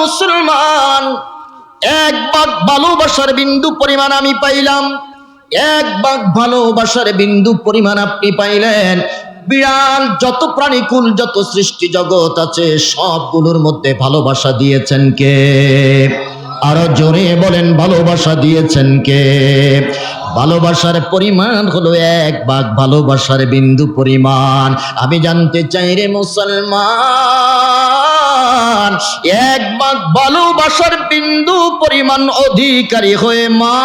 মুসলমান, এক ভাগ ভালোবাসার বিন্দু পরিমাণ আমি পাইলাম, এক ভাগ ভালোবাসার বিন্দু পরিমাণ আপনি পাইলেন। বিড়াল যত প্রাণীকুল, যত সৃষ্টি জগৎ আছে সবগুলোর মধ্যে ভালোবাসা দিয়েছেন কে? আরো জোরে বলেন, ভালোবাসা দিয়েছেন কে? ভালোবাসার পরিমাণ হলো এক ভাগ ভালোবাসার বিন্দু পরিমাণ। আমি জানতে চাই রে মুসলমান, এক ভাগ ভালোবাসার বিন্দু পরিমাণ অধিকারী হয়ে মা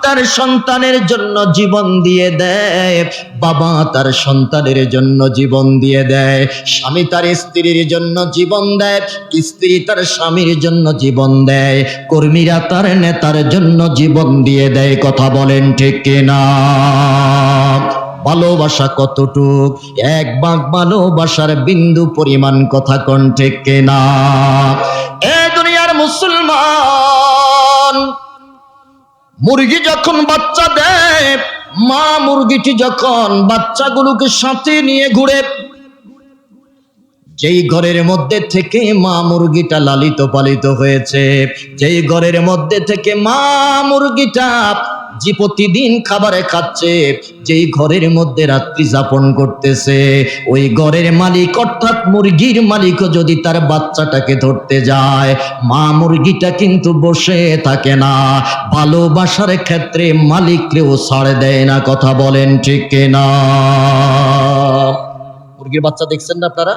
তার সন্তানের জন্য জীবন দিয়ে দেয়, বাবা তার সন্তানের জন্য জীবন দিয়ে দেয়, স্বামী তার স্ত্রীর জন্য জীবন দেয়, স্ত্রী তার স্বামীর জন্য জীবন দেয়, কর্মীরা তার নেতার জন্য জীবন দিয়ে দেয়। কথা বলেন ঠিক কিনা? ভালোবাসা কতটুক? এক ভাগ ভালোবাসার বিন্দু পরিমাণ। কথা কোন ঠিক কিনা? এ দুনিয়ার মুসলমান, মুরগি যখন বাচ্চা দেয়, মা মুরগিটি যখন বাচ্চাগুলোকে সাথে নিয়ে ঘুরে, যেই ঘরের মধ্যে থেকে মা মুরগিটা লালিত পালিত হয়েছে, যেই ঘরের মধ্যে থেকে মা মুরগিটা যে প্রতিদিন খাবারে খাচ্ছে, যেই ঘরের মধ্যে রাত্রি যাপন করতেছে, ওই ঘরের মালিক অর্থাৎ মুরগির মালিকও যদি তার বাচ্চাটাকে ধরতে যায়, মা মুরগিটা কিন্তু বসে থাকে না, ভালোবাসার ক্ষেত্রে মালিককেও ছাড় দেয় না। কথা বলেন ঠিক কিনা? মুরগির বাচ্চা দেখছেন না আপনারা?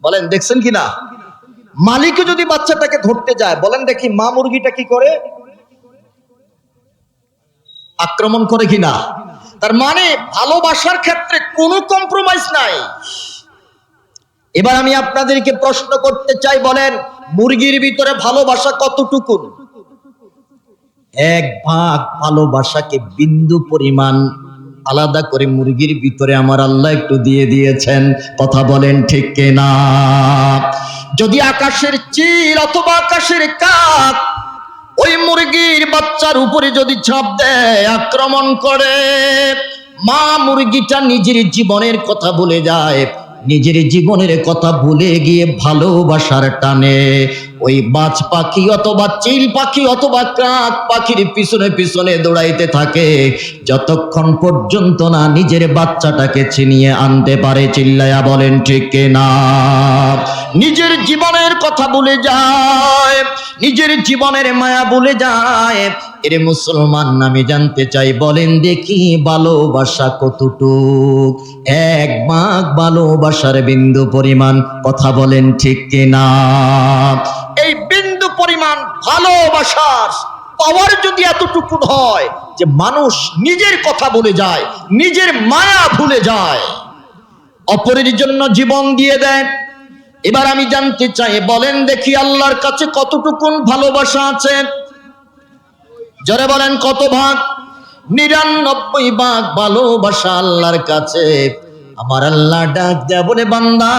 বলেন দেখছেন কিনা? মালিকও যদি বাচ্চাটাকে ধরতে যায়, বলেন দেখি মা মুরগিটা কি করে? আক্রমণ করে কিনা? তার মানে ভালোবাসার ক্ষেত্রে কোনো কম্প্রোমাইজ নাই। এবার আমি আপনাদেরকে প্রশ্ন করতে চাই, বলেন মুরগির ভিতরে ভালোবাসা কতটুকু? এক ভাগ ভালোবাসাকে বিন্দু পরিমাণ আলাদা করে মুরগির ভিতরে আমার আল্লাহ একটু দিয়ে দিয়েছেন। কথা বলেন ঠিক কিনা? যদি আকাশের চিল অথবা আকাশের কাক ওই মুরগির বাচ্চার উপরে যদি ঝাঁপ দেয়, আক্রমণ করে, মা মুরগিটা নিজের জীবনের কথা ভুলে যায়, নিজের জীবনের কথা ভুলে গিয়ে ভালোবাসার টানে ওই বাজ পাখি অথবা চিল পাখি অথবা কাক পাখির পিছনে পিছনে দৌড়াইতে থাকে, যতক্ষণ পর্যন্ত না নিজের বাচ্চাটাকে ছিনিয়ে আনতে পারে। চিল্লায়া বলেন ঠিক কিনা? নিজের জীবনের কথা ভুলে যায়, নিজের জীবনের মায়া ভুলে যায়। এরে মুসলমান, আমি জানতে চাই, বলেন দেখি ভালোবাসা কতটুক? এক ভাগ ভালোবাসার বিন্দু পরিমাণ। কথা বলেন ঠিক কিনা? এই বিন্দু পরিমাণ ভালোবাসার পাওয়ার যদি এতটুকু হয় যে মানুষ নিজের কথা ভুলে যায়, নিজের মায়া ভুলে যায়, অপরের জন্য জীবন দিয়ে দেয়। এবার আমি জানতে চাই, বলেন দেখি আল্লাহর কাছে কতটুকুন ভালোবাসা আছে? জোরে বলেন কত ভাগ? 99 ভাগ ভালোবাসা আল্লাহর কাছে। আমার আল্লাহ ডাক দেয়া বলে, বান্দা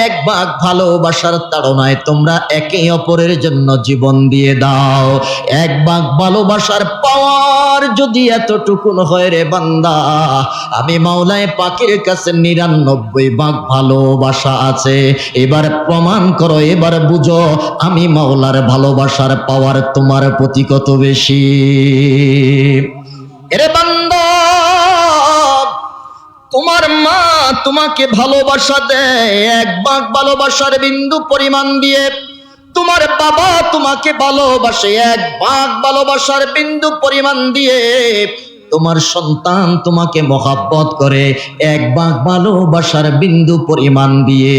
এক ভাগ ভালোবাসার তাড়নায় তোমরা একে অপরের জন্য জীবন দিয়ে দাও। এক ভাগ ভালোবাসার পাওয়ার যদি এতটুকুন হয় রে বান্দা, আমি মাওলায়ে পাকের কাছে 99 ভাগ ভালোবাসা আছে। এবার প্রমাণ করো, এবার বুঝো আমি মাওলার ভালোবাসার পাওয়ার তোমার প্রতি কত বেশি। এরে বান্দা, তোমার মা তোমাকে ভালোবাসা দেয় এক ভাগ ভালোবাসার বিন্দু পরিমাণ দিয়ে, তোমার বাবা তোমাকে ভালোবাসে এক ভাগ ভালোবাসার বিন্দু পরিমাণ দিয়ে, তোমার সন্তান তোমাকে মহব্বত করে এক ভাগ ভালোবাসার বিন্দু পরিমাণ দিয়ে,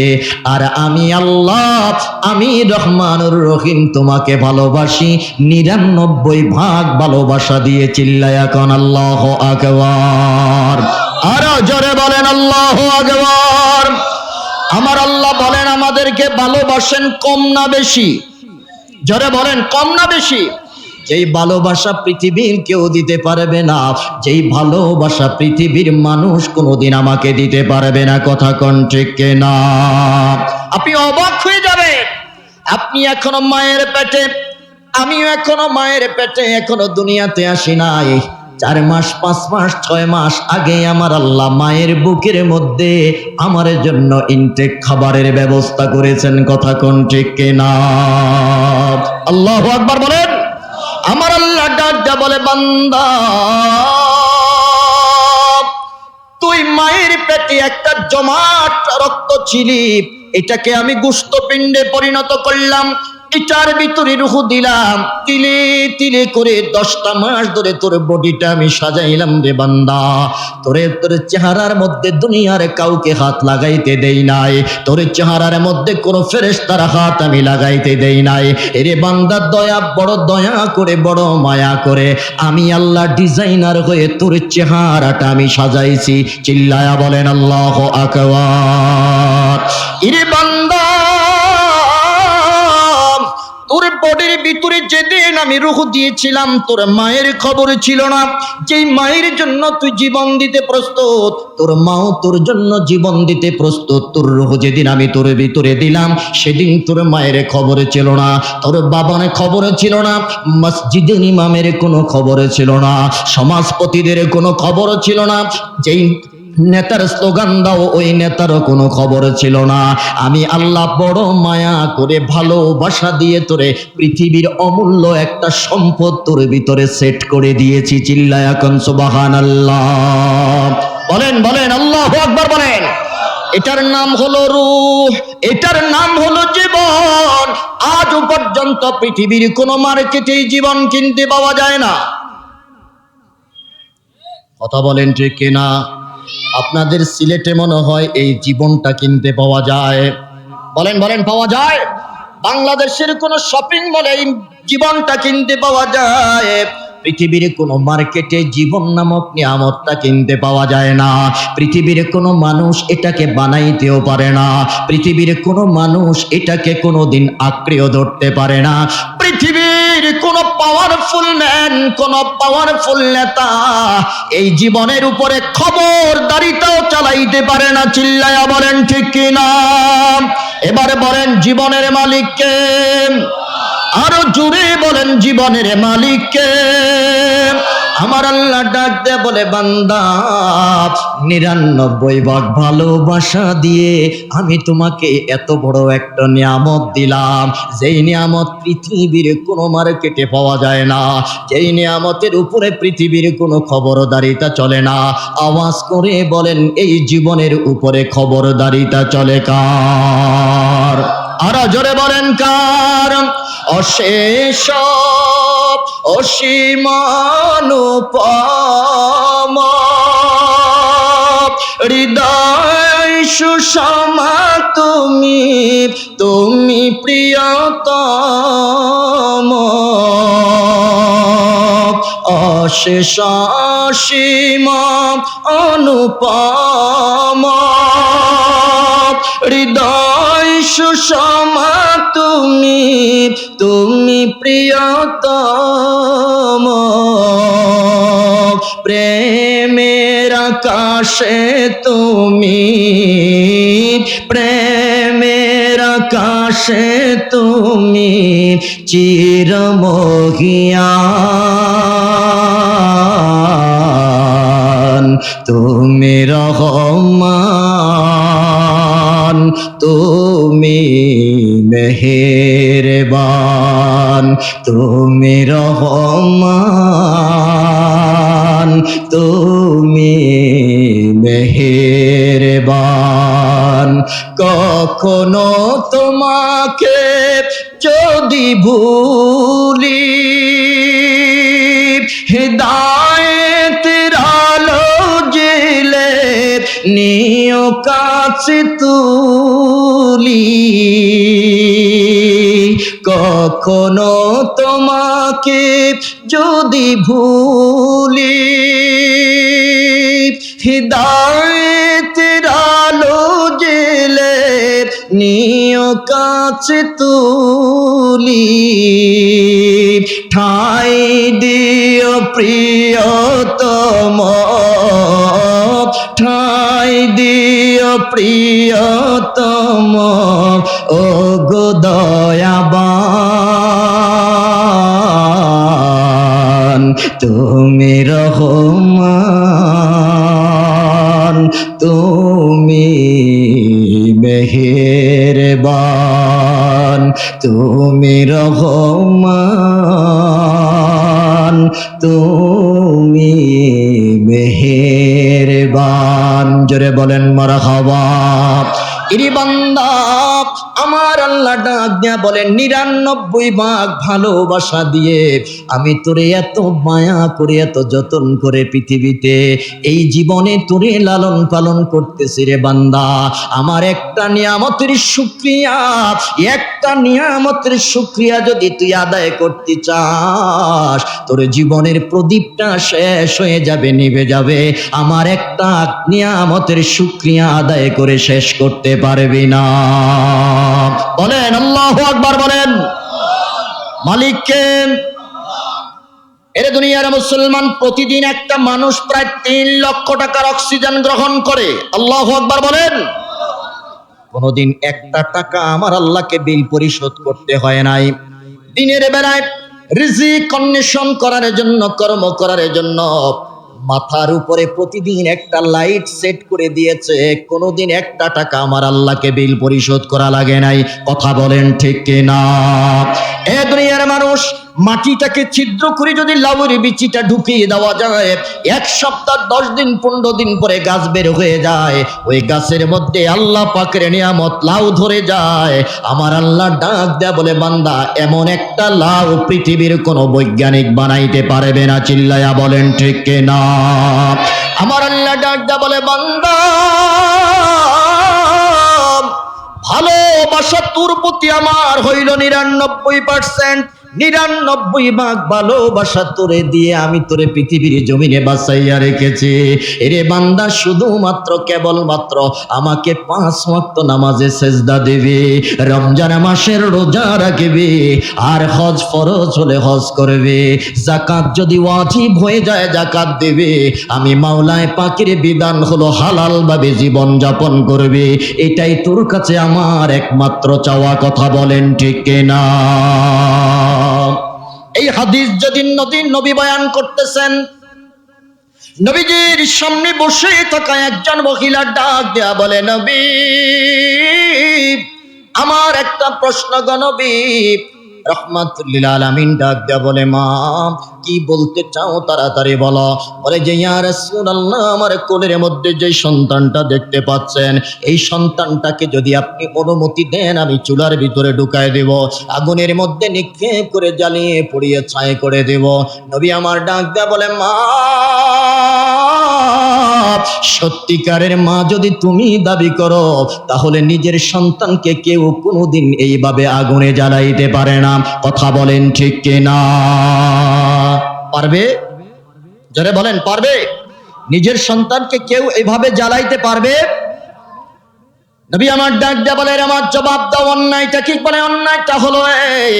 আর আমি আল্লাহ, আমি রহমানুর রহিম তোমাকে ভালোবাসি 99 ভাগ ভালোবাসা দিয়ে। চিল্লায়া কোন আল্লাহু আকবার। আরো জোরে বলেন আল্লাহু আকবার। আমার আল্লাহ বলেন আমাদেরকে ভালোবাসেন কম না বেশি? জোরে বলেন কম না বেশি? যেই ভালোবাসা পৃথিবীর কেউ দিতে পারবে না, যেই ভালোবাসা পৃথিবীর মানুষ কোনোদিন আমাকে দিতে পারবে না। কথা কোন ঠিক কিনা? আপনি অবাক হয়ে যাবেন, আপনি এখনো মায়ের পেটে, আমিও এখনো মায়ের পেটে, এখনো দুনিয়াতে আসি নাই। 4 মাস 5 মাস 6 মাস আগে আমার আল্লাহ মায়ের বুকের মধ্যে আমার জন্য ইনটেক খাবারের ব্যবস্থা করেছেন। কথা কোন ঠিক কিনা? আল্লাহু আকবার বলেন। আমার আল্লাহ ডাক দিয়া বলে, বান্দা তুই মায়ের পেটে একটা জমাট রক্ত ছিলি, এটাকে আমি গোশত পিণ্ডে পরিণত করলাম, এটার ভিতরে রূহ দিলাম, তিলে তিলে করে 10টা মাস ধরে তোর বডিটা আমি সাজাইলাম রে বান্দা। তোর চেহারার মধ্যে দুনিয়ার কাউকে হাত লাগাইতে দেই নাই, তোর চেহারার মধ্যে কোনো ফেরেশতার হাত আমি লাগাইতে দেই নাই। এরে বান্দা বড় দয়া করে বড় মায়া করে আমি আল্লাহ ডিজাইনার হয়ে তোর চেহারাটা আমি সাজাইছি। চিল্লায়া বলেন আল্লাহু আকবার। এরে বান্দা তোর বডির ভিতরে যেদিন আমি রূহ দিয়েছিলাম তোর মায়ের খবর ছিল না। যেই মায়ের জন্য তুই জীবন দিতে প্রস্তুত, তোর মাও তোর জন্য জীবন দিতে প্রস্তুত। তোর রূহ যেদিন আমি তোর ভিতরে দিলাম সেদিন তোর মায়ের খবর ছিল না, তোর বাবার খবর ছিল না, মসজিদের ইমামের কোনো খবর ছিল না, সমাজপতিদের কোনো খবর ছিল না, যেই নেতার স্লোগান দাও ওই নেতারও কোনো খবর ছিল না। আমি আল্লাহ বড় মায়া করে ভালোবাসা দিয়ে তোরে পৃথিবীর অমূল্য একটা সম্পদ তোর ভিতরে সেট করে দিয়েছি। চিল্লায়া কোন সুবহানাল্লাহ বলেন, বলেন আল্লাহু আকবার বলেন। এটার নাম হলো রূহ, এটার নাম হলো জীবন। আজ পর্যন্ত পৃথিবীর কোনো মার্কেটে জীবন কিনতে পাওয়া যায় না। কথা বলেন ঠিক কিনা? আপনাদের সিলেটে মনে হয় এই জীবনটা কিনতে পাওয়া যায়। বলেন, বলেন পাওয়া যায়? বাংলাদেশের কোন শপিং মলে এই জীবনটা কিনতে পাওয়া যায়। পৃথিবীর কোনো মার্কেটে জীবন নামক নিয়ামতটা কিনতে পাওয়া যায় না। পৃথিবীর কোনো মানুষ এটাকে বানাইতেও পারে না। পৃথিবীর কোনো মানুষ এটাকে কোনোদিন আঁকড়েও ধরতে পারে না। পৃথিবীর কোন পাওয়ারফুল ম্যান, কোন পাওয়ারফুল নেতা এই জীবনের উপরে খবরদারিতাও চালাইতে পারে না। চিল্লায়া বলেন ঠিক কিনা? এবারে বলেন জীবনের মালিক কে? আরো জোরে বলেন জীবনের মালিক কে? আমার আল্লাহ ডাক দে বলে, বান্দা 99 ভাগ ভালোবাসা দিয়ে আমি তোমাকে এত বড় একটা নিয়ামত দিলাম, যেই নিয়ামত পৃথিবীর কোনো মার্কেটে পাওয়া যায় না, যেই নিয়ামতের উপরে পৃথিবীর কোনো খবরদারিতা চলে না। আওয়াজ করে বলেন এই জীবনের উপরে খবরদারিতা চলে কার? আরো জোরে বলেন কার? অশেষ অসীমানুপম হৃদয় সুষমা তুমি, তুমি প্রিয়তম। অশেষ অসীম অনুপম হৃদয় সুষমা তুমি, তুমি প্রিয়তম। প্রেমের আকাশে তুমি, প্রেমের আকাশে তুমি চিরমহিয়ান, তুমি রহমান, তুমি মেহেরবান, তুমি রহমান, তুমি মেহেরবান। কখনো তোমাকে যদি ভুলি, হিদায়েতের আলো জ্বেলে নিও কাছে তুলি। কখনো তোমাকে যদি ভুলি, হিদায়েতের আলো জ্বেলে নিও কাছে তুলি। ঠাই দিও প্রিয়তম, ঠাই দিও প্রিয়তম, ও গো দয়াবান, তুমি রহ রহমান, তুমি রহমান, তুমি মেহেরবান। জোরে বলেন মারহাবা। ইরি বান্দা, আমার আল্লাহ ডাক দিয়া বলেন 99 ভাগ ভালোবাসা দিয়ে আমি তোরে এত মায়া করে এত যতন করে পৃথিবীতে এই জীবনে তোরে লালন পালন করতেছি রে বান্দা। আমার একটা নিয়ামতের শুকরিয়া, একটা নিয়ামতের শুকরিয়া যদি তুই আদায় করতে চাস, তোর জীবনের প্রদীপটা শেষ হয়ে যাবে, নিভে যাবে। আমার একটা নিয়ামতের শুকরিয়া আদায় করে শেষ করতে পারবি না। বলেন আল্লাহু আকবার, বলেন মালিক কে? এর দুনিয়ার মুসলমান, প্রতিদিন একটা মানুষ প্রায় 3 লক্ষ টাকার অক্সিজেন গ্রহণ করে। আল্লাহু আকবার বলেন। কোনদিন একটা টাকা আমার আল্লাহকে বিল পরিশোধ করতে হয় নাই। দিনের বেলায় রিজিক অন্বেষণ করার জন্য, কর্ম করার জন্য মাথার উপরে প্রতিদিন একটা লাইট সেট করে দিয়েছে। কোনদিন একটা টাকা আমার আল্লাহকে বিল পরিশোধ করা লাগে নাই। কথা বলেন ঠিক কিনা? এ দুনিয়ার মানুষ, মাটিটাকে ছিদ্র করে যদি লাউয়ের বিচিটা ঢুকিয়ে দেওয়া যায়, 1 সপ্তাহ 10 দিন 15 দিন পরে গাছ বের হয়ে যায়। ওই গাছের মধ্যে আল্লাহ পাকের নিয়ামত লাউ ধরে যায়। আমার আল্লাহ ডাক দেয়া বলে, বান্দা এমন একটা লাউ পৃথিবীর কোনো বৈজ্ঞানিক বানাইতে পারবে না। চিল্লায়া বলেন ঠিক কিনা? আমার আল্লাহ ডাক দেয়া বলে, বান্দা ভালোবাসা তোর প্রতি আমার হইল 99%। 99 ভাগ ভালোবাসা তোরে দিয়ে আমি তোরে পৃথিবীর জমিনে বাঁচাইয়া রেখেছি। এরে বান্দা, শুধুমাত্র কেবলমাত্র আমাকে 5 ওয়াক্ত নামাজে সেজদা দিবি, রমজান মাসের রোজা রাখবি, আর হজ ফরজ হলে হজ করবি, যাকাত যদি ওয়াজিব হয়ে যায় যাকাত দিবি। আমি মাওলায় পাকের বিধান হলো হালাল ভাবে জীবন যাপন করবি। এটাই তোর কাছে আমার একমাত্র চাওয়া। কথা বলেন ঠিক কিনা? এই হাদিস যেদিন নবী বয়ান করতেছেন, নবীজির সামনে বসে থাকা একজন মহিলা ডাক দেয়া বলে, নবী আমার একটা প্রশ্ন গো নবী। রহমাতুল্লিল আলামিন ডাক দেয়া বলে, মা কি বলতে চাও তাড়াতাড়ি বলো। বলে যে ইয়া রাসূলুল্লাহ, আমার কোলের মধ্যে যে সন্তানটা দেখতে পাচ্ছেন, এই সন্তানটাকে যদি আপনি অনুমতি দেন আমি চুলার ভিতরে ঢুকায় দেব, আগুনের মধ্যে নিক্ষেপ করে জ্বালিয়ে পুড়িয়ে ছাই করে দেব। নবী আমার ডাক দেয়া বলে, মা সত্যিকারের মা যদি তুমি দাবি করো, তাহলে নিজের সন্তানকে কেউ কোনোদিন এইভাবে আগুনে জ্বালাইতে পারে না। কথা বলেন ঠিক কিনা? পারবে? যারা বলেন পারবে? নিজের সন্তানকে কেউ এইভাবে জ্বালাইতে পারবে? নবী আমার ডাক দেয়া বলে, আমার জবাব দাও, অন্যায়টা কি? বলে অন্যায়টা হলো এই,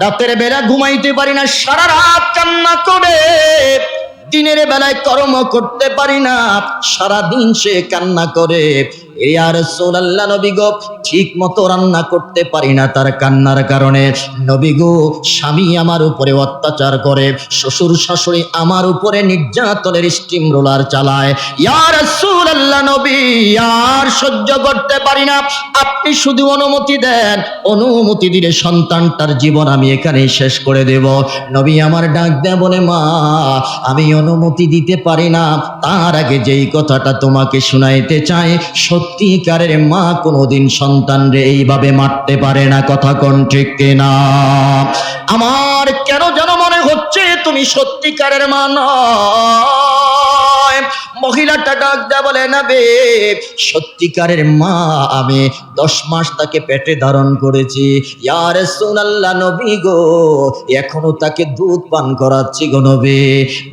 রাতের বেলা ঘুমাইতে পারি না, সারা রাত কান্না করে, দিনের বেলায় কর্ম করতে পারি না, সারা দিন সে কান্না করে। ইয়া রাসূলুল্লাহ, নবী গো ঠিক মতো রান্না করতে পারি না তার কান্নার কারণে। নবী গো স্বামী আমার উপরে অত্যাচার করে, শ্বশুর শাশুড়ি আমার উপরে নির্যাতনের স্টিম রোলার চালায়। ইয়া রাসূলুল্লাহ, নবী আর সহ্য করতে পারি না, আপনি শুধু অনুমতি দেন, অনুমতি দিলে সন্তানটার জীবন আমি এখানে শেষ করে দেব। নবী আমার ডাক দেয়া বলে, মা আমি অনুমতি দিতে পারি না, তার আগে যেই কথাটা তোমাকে শুনাইতে চাই, সত্যিকারের মা কোনোদিন সন্তানরে এইভাবে মারতে পারে না। কথা কোন ঠিক কিনা? আমার কেন যেন মনে হচ্ছে তুমি সত্যিকারের মা নয়। মহিলাটা ডাক দেয়া বলে, নবী সত্যিকারের মা আমি, 10 মাস তাকে পেটে ধারণ করেছি। ইয়া রাসূলুল্লাহ, নবী গো এখনো তাকে দুধ পান করাচ্ছি গো নবী।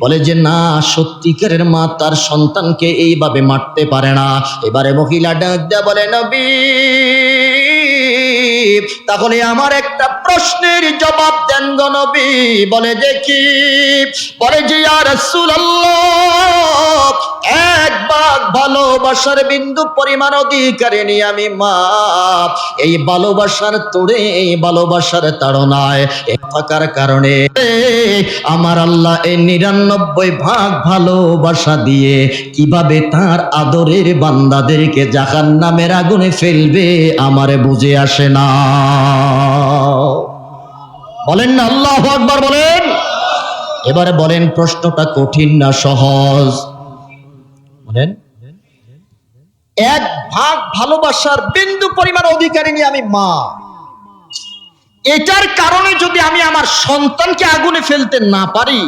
বলে যে না, সত্যিকারের মা তার সন্তানকে এইভাবে মারতে পারে না। এবারে মহিলা ডাক দেয়া বলে, নবী তাহলে আমার একটা প্রশ্নের জবাব দেন গো নবী। বলে যে কি? বলে যে ইয়া রাসূলুল্লাহ, এক ভাগ ভালোবাসার বিন্দু পরিমাণ অধিকারে নিয়ে আমি মা, এই ভালোবাসার তোড়ে, এই ভালোবাসার তাড়নায় থাকার কারণে আমার আল্লাহ এই 99 ভাগ ভালোবাসা দিয়ে কিভাবে তার আদরের বান্দাদেরকে জাহান্নামের আগুনে ফেলবে আমারে বুঝে আসে না। বলেন না আল্লাহু আকবার বলেন। এবারে বলেন প্রশ্নটা কঠিন না সহজ? বলেন। এক ভাগ ভালোবাসার বিন্দু পরিমাণ অধিকারী নিয়ে আমি মা, এটার কারণে যদি আমি আমার সন্তানকে আগুনে ফেলতে না পারি,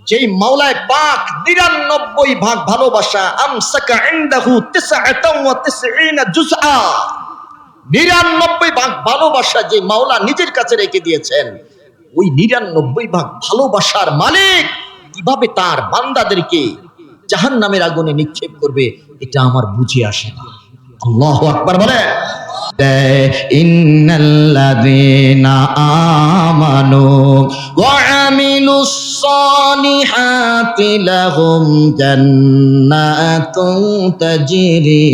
যেই মাওলায় পাক ৯৯ ভাগ ভালোবাসা, আমসাকা ইনদাহু ৯৯ জুজআ, ৯৯ ভাগ ভালোবাসা যে মাওলা নিজের কাছে রেখে দিয়েছেন, ওই ৯৯ ভাগ ভালোবাসার মালিক কিভাবে তার বান্দাদেরকে জাহান্নামের আগুনে নিক্ষেপ করবে, এটা আমার বুঝে আসে না। আল্লাহু আকবার বলে। ইন্নাল্লাযীনা আমানু ওয়া আমিলুস সালিহাতি লাহুম জান্নাতুন তাজরি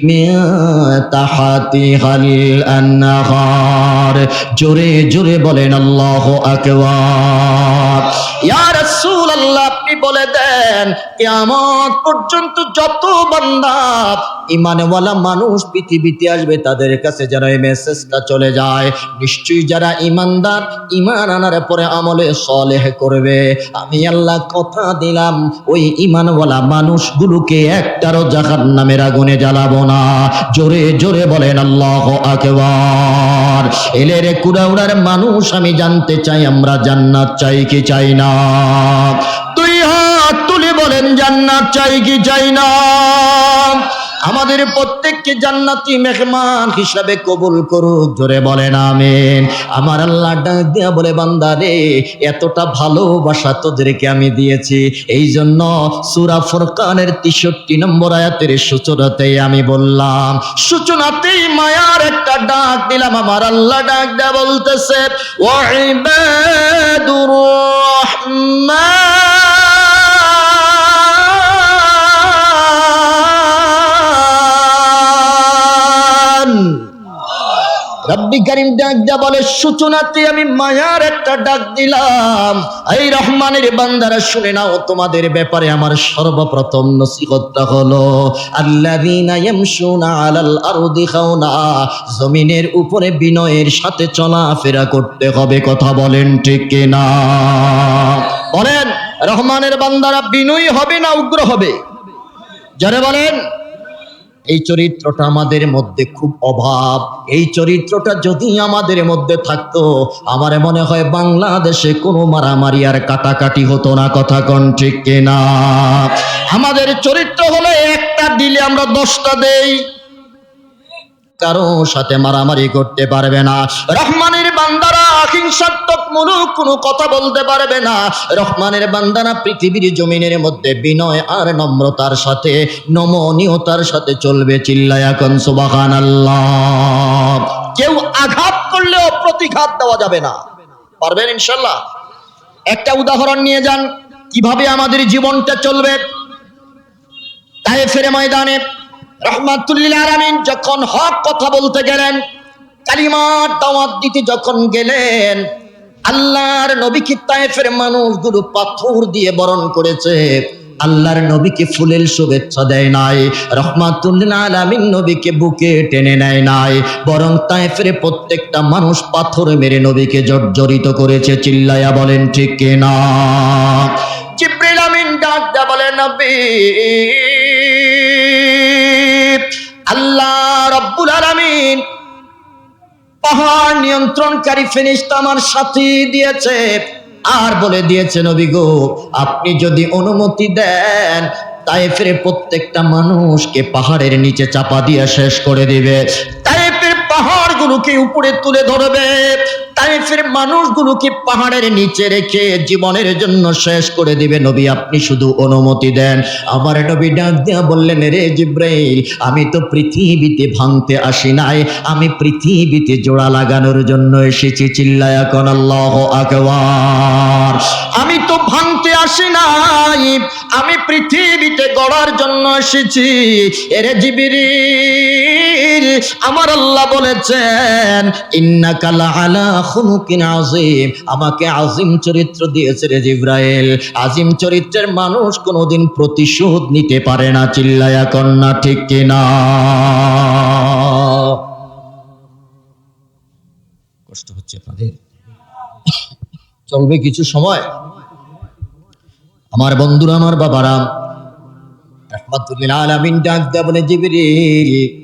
মিন তাহতিহাল আনহার। জোরে জোরে বলেন আল্লাহু আকবার। ইয়া রাসূলুল্লাহ, আপনি বলে দেন কিয়ামত পর্যন্ত যত বান্দা ঈমানওয়ালা মানুষ পৃথিবীতে আসবে, তাদের কাছে যারা এই মেসেজটা চলে যায়, নিশ্চয়ই যারা ঈমানদার, ঈমান আনার পরে আমলে সালেহ করবে, আমি আল্লাহ কথা দিলাম ওই ঈমানওয়ালা মানুষগুলোকে একটারও জাহান্নামের আগুনে জ্বালাবো না। জোরে জোরে বলেন আল্লাহু আকবার। এলেরে কুড়াউড়ার মানুষ, আমি জানতে চাই আমরা জান্নাত চাই কি চাই না? দুই হাত তুলে বলেন জান্নাত চাই কি চাই না? আমাদের প্রত্যেককে জান্নাতি মেহমান হিসাবে কবুল করুক। জোরে বলেন আমিন। আমার আল্লাহ ডাক দিয়া বলে, বান্দা রে, এতটা ভালোবাসা তোদেরকে আমি দিয়েছি, এই জন্য সূরা ফুরকানের ৬৩ নম্বর আয়াতের সূচনাতেই আমি বললাম, সূচনাতেই মায়ার একটা ডাক দিলাম। আমার আল্লাহ ডাক দেয়া বলতেছে, ওয়া ইবাদুর রহমান রব্বি কারীম ডাক দেয়া বলে, সূচনাতে আমি মায়ার একটা ডাক দিলাম। এই রহমানের বান্দারা শুনে নাও, তোমাদের ব্যাপারে আমার সর্বপ্রথম নসিহতটা হলো আল্লাযীনা ইয়ামশুনা আলাল আরদি খাওনা, জমিনের উপরে বিনয়ের সাথে চলাফেরা করতে হবে। কথা বলেন ঠিক কিনা? বলেন, রহমানের বান্দারা বিনয়ী হবে না উগ্র হবে? যারা বলেন। এই চরিত্রটা আমাদের মধ্যে খুব অভাব। এই চরিত্রটা যদি আমাদের মধ্যে থাকতো, আমার মনে হয় বাংলাদেশে কোনো মারামারি আর কাটাকাটি হতো না। কথা কোন ঠিক কিনা? আমাদের চরিত্র হলো একটা দিলে আমরা 10টা দেই, কারো সাথে মারামারি করতে পারবে না। রহমানের বান্দারা হিংসাত্মকমূলক কোনো কথা বলতে পারবে না। রহমানের বান্দারা পৃথিবীর জমিনের মধ্যে বিনয় আর নম্রতার সাথে, নমনীয়তার সাথে চলবে। চিল্লায়া কোন সুবহানাল্লাহ। কেউ আঘাত করলেও প্রতিঘাত দেওয়া যাবে না। পারবেন ইনশাআল্লাহ? একটা উদাহরণ নিয়ে যান কিভাবে আমাদের জীবনটা চলবে। তায়েফের ময়দানে রাহমাতুল লিল আলামিন যখন হক কথা বলতে গেলেন, কালিমার দাওয়াত দিতে যখন গেলেন, আল্লাহর নবীকে তায়েফের মানুষগুলো পাথর দিয়ে বরণ করেছে। আল্লাহর নবীকে ফুলেল শুভেচ্ছা দেয় নাই, রাহমাতুল লিল আলামিন নবীকে বুকে টেনে নেয় নাই, বরং তায়েফের প্রত্যেকটা মানুষ পাথর মেরে নবীকে জর্জরিত করেছে। চিল্লায়া বলেন ঠিক কিনা? জিবরিল আমিন ডাক দেয়া বলে, নবী, আল্লাহ রব্বুল আলামিন পাহাড় নিয়ন্ত্রণকারী ফেরেশতা আমার সাথে দিয়েছে, আর বলে দিয়েছে, নবী গো, আপনি যদি অনুমতি দেন, তায়েফের প্রত্যেকটা মানুষকে পাহাড়ের নিচে চাপা দিয়ে শেষ করে দিবে। তায়েফের পাহাড়গুলোকে উপরে তুলে ধরবে, তায়েফের মানুষগুলোকে পাহাড়ের নিচে রেখে জীবনের জন্য শেষ করে দিবে। নবী, আপনি শুধু অনুমতি দেন। আমার নবী ডাক দিয়া বললেন, রে জিবরাইল, আমি তো পৃথিবীতে ভাঙতে আসি নাই, আমি পৃথিবীতে জোড়া লাগানোর জন্য এসেছি। চিল্লায়া কোন আল্লাহু আকবার। আমি তো ভাঙতে আসি নাই, আমি পৃথিবীতে গড়ার জন্য এসেছি। এরে জিবরিল, আমার আল্লাহ বলেছেন, ইন্নাকা লাআলা খুলুকিন আযীম, আমাকে আযীম চরিত্র দিয়েছে রে জিবরাইল। আযীম চরিত্রের মানুষ কোনোদিন প্রতিশোধ নিতে পারে না। চিল্লায়া কন্যা ঠিক কিনা? কষ্ট হচ্ছে আপনাদের? চলবে কিছু সময়। আমার বন্ধুরা, আমার বাবারা, রাহমাতুল লিল আলামিন ডাক দেয়া বলে, জিবরিল